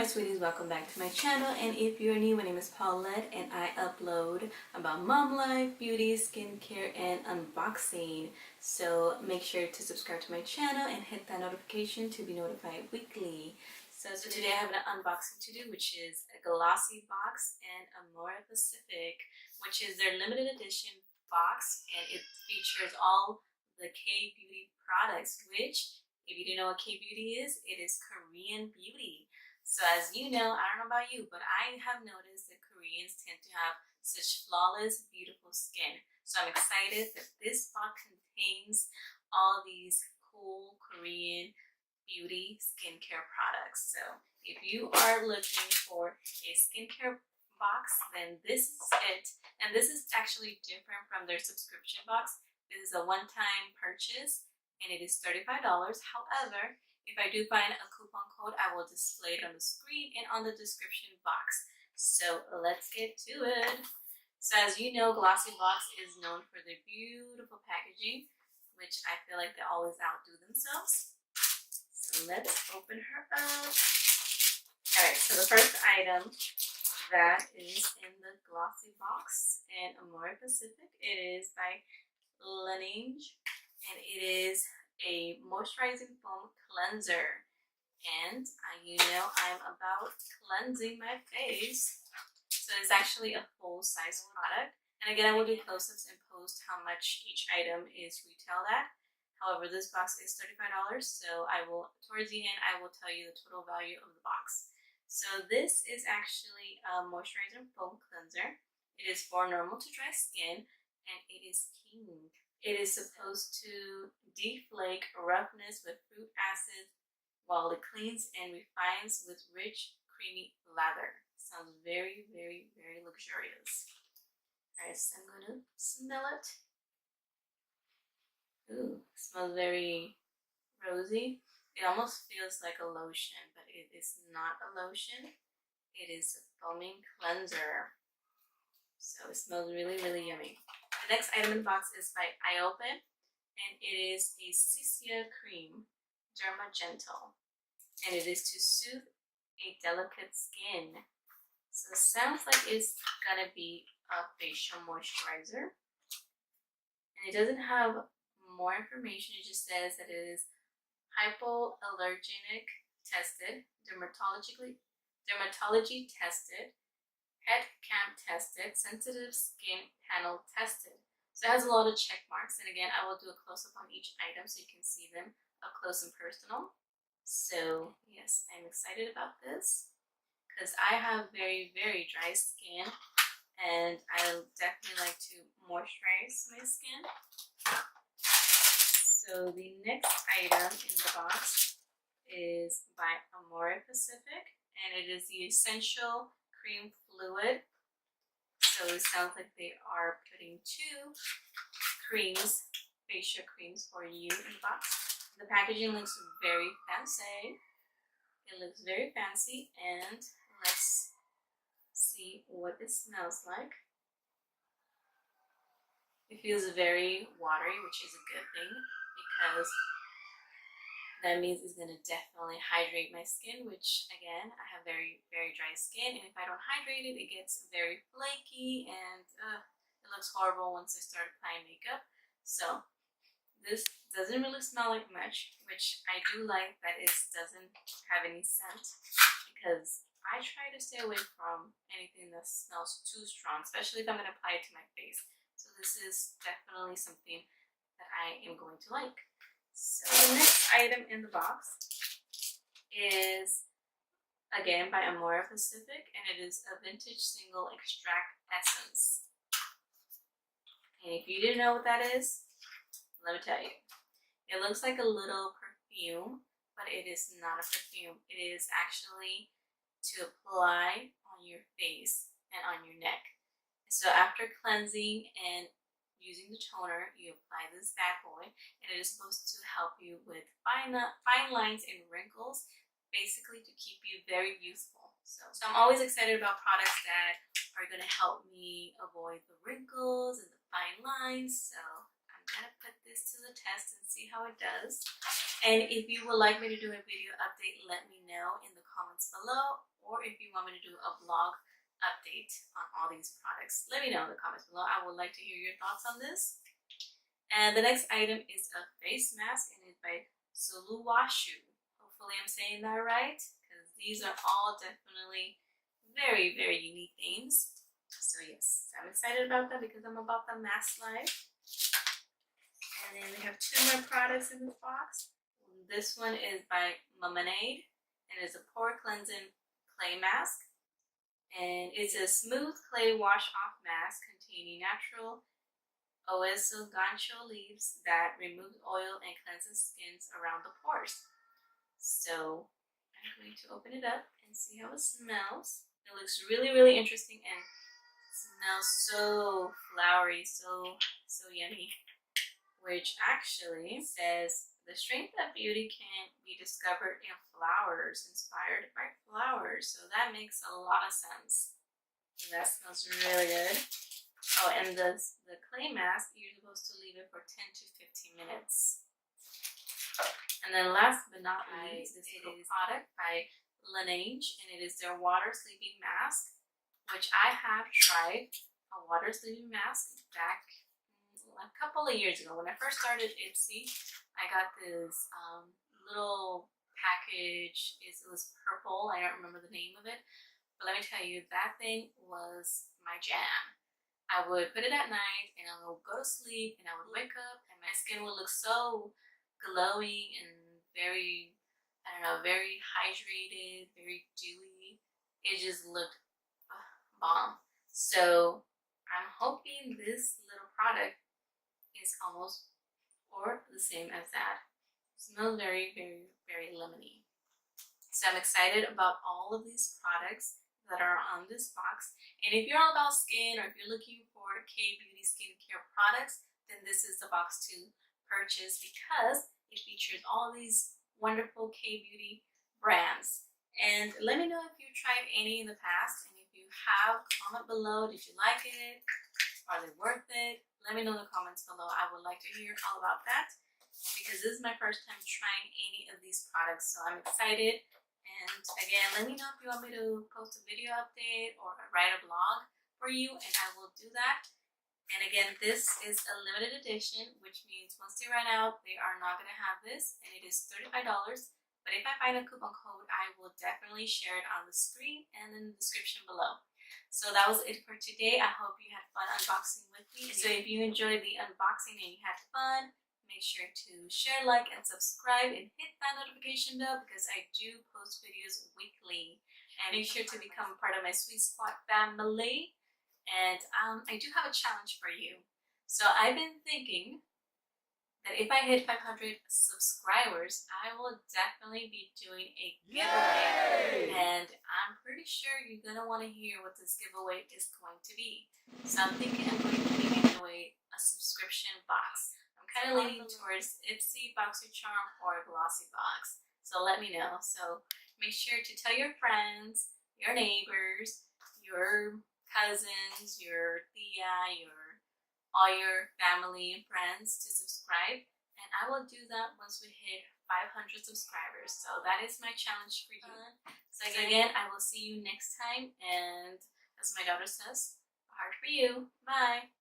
my sweeties, welcome back to my channel. And if you're new, my name is Paulette and I upload about mom life, beauty, skincare, and unboxing. So make sure to subscribe to my channel and hit that notification to be notified weekly. So today I have an unboxing to do, which is a GLOSSYBOX and AMOREPACIFIC, which is their limited edition box, and it features all the K-beauty products, which, if you didn't know what K-beauty is, it is Korean beauty. So as you know, I don't know about you, but I have noticed that Koreans tend to have such flawless, beautiful skin. So I'm excited that this box contains all these cool Korean beauty skincare products. So if you are looking for a skincare box, then this is it. And this is actually different from their subscription box. This is a one-time purchase and it is $35. However, if I do find a coupon code, I will display it on the screen and on the description box. So let's get to it. So as you know, GLOSSYBOX is known for their beautiful packaging, which I feel like they always outdo themselves. So let's open her up. Alright, so the first item that is in the GLOSSYBOX and AMOREPACIFIC, it is by LANEIGE, and it is a moisturizing foam cleanser. And you know I'm about cleansing my face, so it's actually a full-size product. And again, I will do close-ups and post how much each item is retailed at. However, this box is $35, so I will, towards the end, I will tell you the total value of the box. So this is actually a moisturizing foam cleanser. It is for normal to dry skin, and it is pink. It is supposed to deflake roughness with fruit acid, while it cleans and refines with rich, creamy lather. Sounds very, very, very luxurious. Alright, so I'm going to smell it. Ooh, it smells very rosy. It almost feels like a lotion, but it is not a lotion. It is a foaming cleanser. So it smells really, really yummy. The next item in the box is by Iopen, and it is a Creme Derma Gentle, and it is to soothe a delicate skin. So it sounds like it's gonna be a facial moisturizer, and it doesn't have more information. It just says that it is hypoallergenic tested, dermatology tested, head camp tested, sensitive skin panel tested. So it has a lot of check marks, and again, I will do a close-up on each item so you can see them up close and personal. So yes, I'm excited about this because I have very, very dry skin, and I definitely like to moisturize my skin. So the next item in the box is by AMOREPACIFIC, and it is the Essential Cream Fluid. So it sounds like they are putting two creams, facial creams for you in the box. The packaging looks very fancy. It looks very fancy, and let's see what it smells like. It feels very watery, which is a good thing because that means it's going to definitely hydrate my skin, which again, I have very, very dry skin, and if I don't hydrate it, it gets very flaky, and it looks horrible once I start applying makeup. So this doesn't really smell like much, which I do like that it doesn't have any scent, because I try to stay away from anything that smells too strong, especially if I'm going to apply it to my face. So this is definitely something that I am going to like. So the next item in the box is again by AMOREPACIFIC, and it is a vintage single extract essence. And if you didn't know what that is, let me tell you. It looks like a little perfume, but it is not a perfume. It is actually to apply on your face and on your neck. So after cleansing and using the toner, you apply this bad boy, and it is supposed to help you with fine lines and wrinkles, basically to keep you very youthful. So I'm always excited about products that are going to help me avoid the wrinkles and the fine lines. So I'm going to put this to the test and see how it does. And if you would like me to do a video update, let me know in the comments below. Or if you want me to do a vlog update on all these products, let me know in the comments below. I would like to hear your thoughts on this. And the next item is a face mask, and it's by Sulwhasoo. Hopefully I'm saying that right, because these are all definitely very, very unique names. So yes, I'm excited about that because I'm about the mask life. And then we have 2 more products in this box. This one is by Mamonde, and it's a pore cleansing clay mask. And it's a smooth clay wash off mask containing natural gancho leaves that remove oil and cleanses skins around the pores. So I'm going to open it up and see how it smells. It looks really, really interesting and smells so flowery, so yummy. Which actually says the strength of beauty can be discovered in flowers, inspired by flowers. So that makes a lot of sense. That smells really good. Oh, and the clay mask, you're supposed to leave it for 10 to 15 minutes. And then last but not least, this little product by LANEIGE, and it is their water sleeping mask, which I have tried a water sleeping mask back a couple of years ago. When I first started Ipsy, I got this little package. It was purple. I don't remember the name of it, but let me tell you, that thing was my jam. I would put it at night and I would go to sleep and I would wake up and my skin would look so glowing and very, I don't know, very hydrated, very dewy. It just looked bomb. So I'm hoping this little product is almost or the same as that. It smells very, very, very lemony. So I'm excited about all of these products that are on this box. And if you're all about skin, or if you're looking for K-beauty skincare products, then this is the box to purchase because it features all these wonderful K-beauty brands. And let me know if you've tried any in the past, and if you have, comment below. Did you like it? Are they worth it? Let me know in the comments below. I would like to hear all about that because this is my first time trying any of these products, so I'm excited. And again, let me know if you want me to post a video update or write a blog for you, and I will do that. And again, this is a limited edition, which means once they run out, they are not going to have this, and it is $35. But if I find a coupon code, I will definitely share it on the screen and in the description below. So that was it for today. I hope you had fun unboxing with me. So if you enjoyed the unboxing and you had fun, make sure to share, like, and subscribe, and hit that notification bell because I do post videos weekly. And make sure to become part of my Sweet Spot family. And I do have a challenge for you. So I've been thinking that if I hit 500 subscribers, I will definitely be doing a giveaway. And I'm pretty sure you're going to want to hear what this giveaway is going to be. So I'm thinking I'm going to be giving away a subscription box. I'm kind of leaning towards Ipsy, BoxyCharm, or GLOSSYBOX. So let me know. So make sure to tell your friends, your neighbors, your cousins, your tia, all your family and friends to subscribe, and I will do that once we hit 500 subscribers. So that is my challenge for you. So again, I will see you next time, and as my daughter says, a heart for you. Bye.